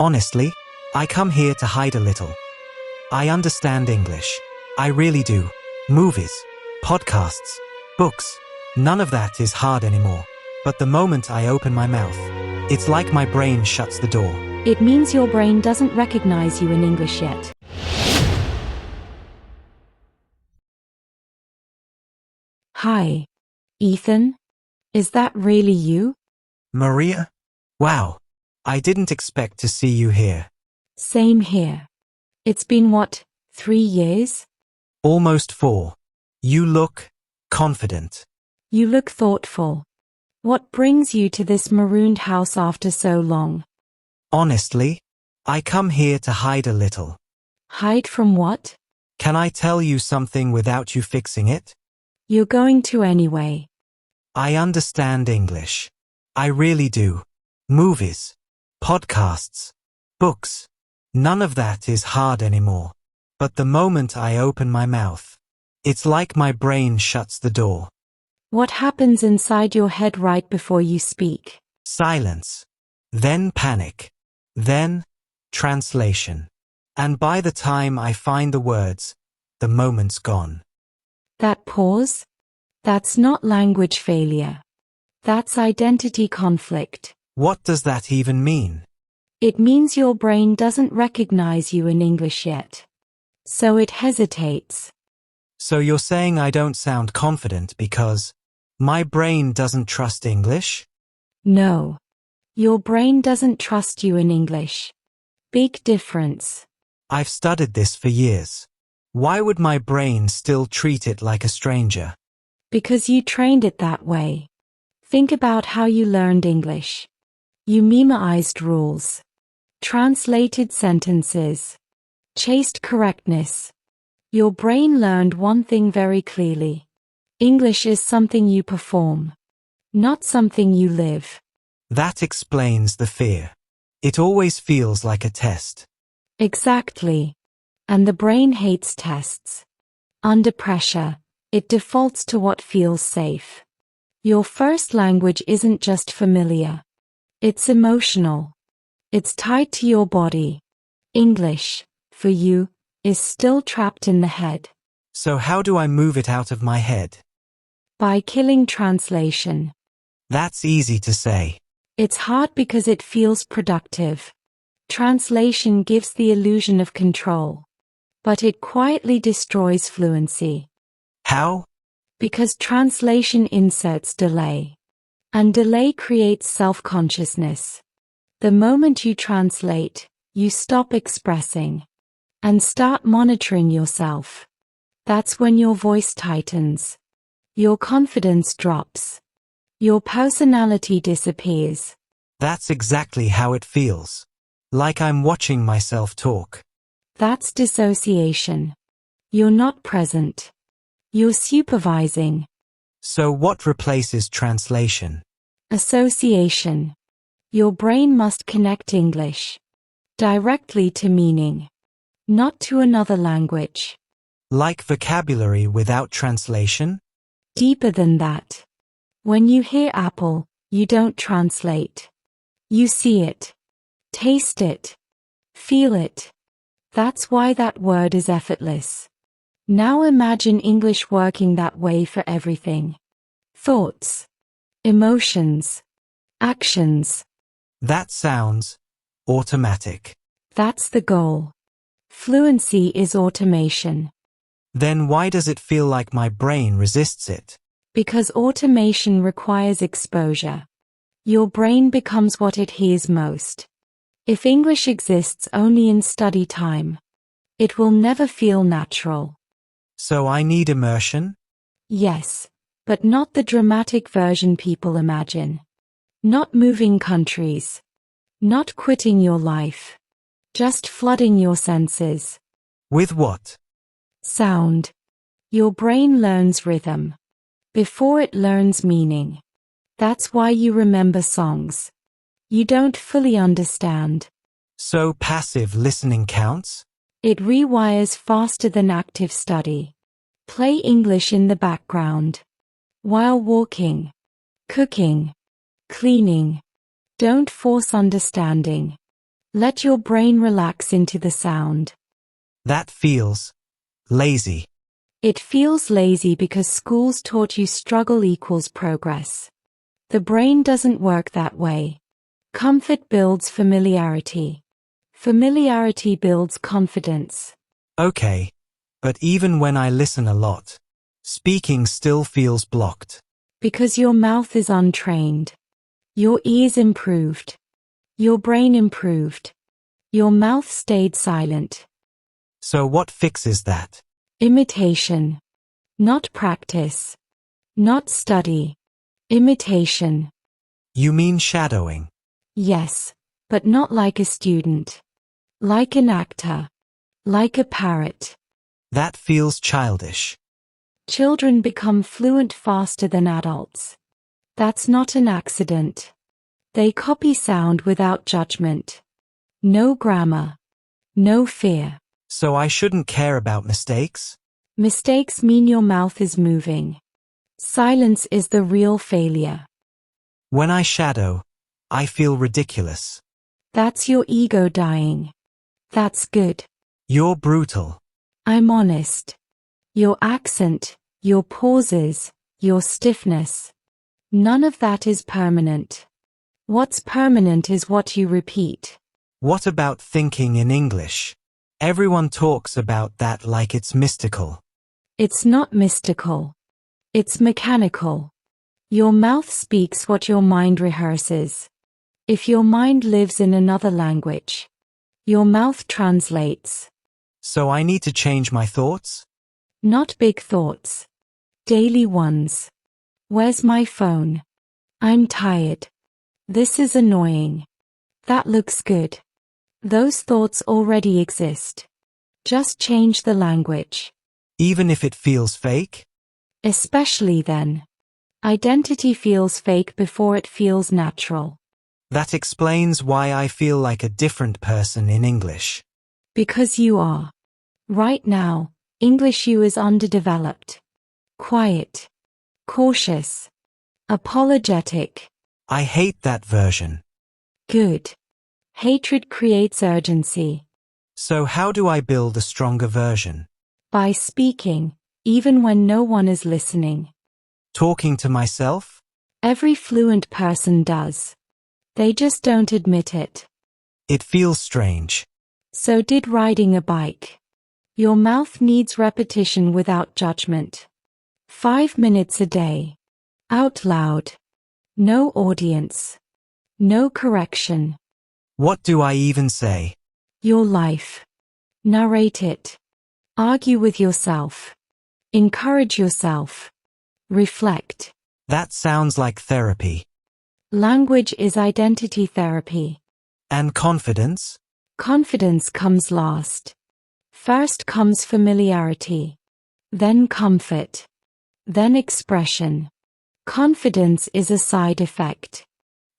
Honestly, I come here to hide a little. I understand English. I really do. Movies, podcasts, books. None of that is hard anymore. But the moment I open my mouth, it's like my brain shuts the door. It means your brain doesn't recognize you in English yet. Hi, Ethan? Is that really you? Maria? Wow. I didn't expect to see you here. Same here. It's been what, 3 years? Almost 4. You look confident. You look thoughtful. What brings you to this marooned house after so long? Honestly, I come here to hide a little. Hide from what? Can I tell you something without you fixing it? You're going to anyway. I understand English. I really do. Movies, podcasts, books. None of that is hard anymore. But the moment I open my mouth, it's like my brain shuts the door. What happens inside your head right before you speak? Silence. Then panic. Then translation. And by the time I find the words, the moment's gone. That pause? That's not language failure. That's identity conflict. What does that even mean? It means your brain doesn't recognize you in English yet. So it hesitates. So you're saying I don't sound confident because my brain doesn't trust English? No. Your brain doesn't trust you in English. Big difference. I've studied this for years. Why would my brain still treat it like a stranger? Because you trained it that way. Think about how you learned English. You memorized rules. Translated sentences. Chased correctness. Your brain learned one thing very clearly. English is something you perform, not something you live. That explains the fear. It always feels like a test. Exactly. And the brain hates tests. Under pressure, it defaults to what feels safe. Your first language isn't just familiar. It's emotional. It's tied to your body. English, for you, is still trapped in the head. So how do I move it out of my head? By killing translation. That's easy to say. It's hard because it feels productive. Translation gives the illusion of control. But it quietly destroys fluency. How? Because translation inserts delay. And delay creates self-consciousness. The moment you translate, you stop expressing. And start monitoring yourself. That's when your voice tightens. Your confidence drops. Your personality disappears. That's exactly how it feels. Like I'm watching myself talk. That's dissociation. You're not present. You're supervising. So what replaces translation? Association. Your brain must connect English directly to meaning, not to another language. Like vocabulary without translation? Deeper than that. When you hear apple, you don't translate. You see it, taste it, feel it. That's why that word is effortless. Now imagine English working that way for everything. Thoughts, emotions, actions. That sounds automatic. That's the goal. Fluency is automation. Then why does it feel like my brain resists it? Because automation requires exposure. Your brain becomes what it hears most. If English exists only in study time, it will never feel natural. So I need immersion? Yes, but not the dramatic version people imagine. Not moving countries. Not quitting your life. Just flooding your senses. With what? Sound. Your brain learns rhythm before it learns meaning. That's why you remember songs you don't fully understand. So passive listening counts? It rewires faster than active study. Play English in the background. While walking, cooking, cleaning. Don't force understanding. Let your brain relax into the sound. That feels lazy. It feels lazy because schools taught you struggle equals progress. The brain doesn't work that way. Comfort builds familiarity. Familiarity builds confidence. Okay, but even when I listen a lot, speaking still feels blocked. Because your mouth is untrained. Your ears improved. Your brain improved. Your mouth stayed silent. So what fixes that? Imitation. Not practice. Not study. Imitation. You mean shadowing? Yes, but not like a student. Like an actor. Like a parrot. That feels childish. Children become fluent faster than adults. That's not an accident. They copy sound without judgment. No grammar. No fear. So I shouldn't care about mistakes? Mistakes mean your mouth is moving. Silence is the real failure. When I shadow, I feel ridiculous. That's your ego dying. That's good. You're brutal. I'm honest. Your accent, your pauses, your stiffness. None of that is permanent. What's permanent is what you repeat. What about thinking in English? Everyone talks about that like it's mystical. It's not mystical. It's mechanical. Your mouth speaks what your mind rehearses. If your mind lives in another language, your mouth translates. So I need to change my thoughts? Not big thoughts. Daily ones. Where's my phone? I'm tired. This is annoying. That looks good. Those thoughts already exist. Just change the language. Even if it feels fake? Especially then. Identity feels fake before it feels natural. That explains why I feel like a different person in English. Because you are. Right now, English you is underdeveloped. Quiet. Cautious. Apologetic. I hate that version. Good. Hatred creates urgency. So how do I build a stronger version? By speaking, even when no one is listening. Talking to myself? Every fluent person does. They just don't admit it. It feels strange. So did riding a bike. Your mouth needs repetition without judgment. 5 minutes a day. Out loud. No audience. No correction. What do I even say? Your life. Narrate it. Argue with yourself. Encourage yourself. Reflect. That sounds like therapy. Language is identity therapy. And confidence? Confidence comes last. First comes familiarity. Then comfort. Then expression. Confidence is a side effect.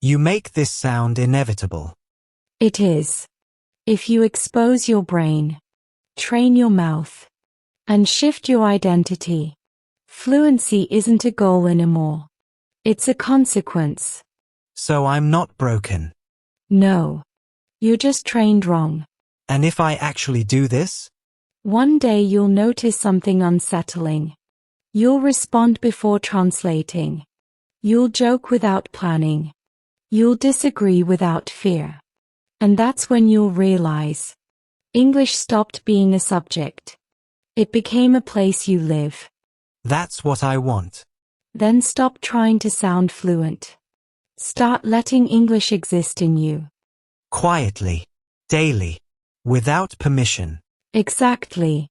You make this sound inevitable. It is. If you expose your brain, train your mouth, and shift your identity, fluency isn't a goal anymore. It's a consequence. So I'm not broken. No. You're just trained wrong. And if I actually do this? One day you'll notice something unsettling. You'll respond before translating. You'll joke without planning. You'll disagree without fear. And that's when you'll realize English stopped being a subject. It became a place you live. That's what I want. Then stop trying to sound fluent. Start letting English exist in you. Quietly. Daily. Without permission. Exactly.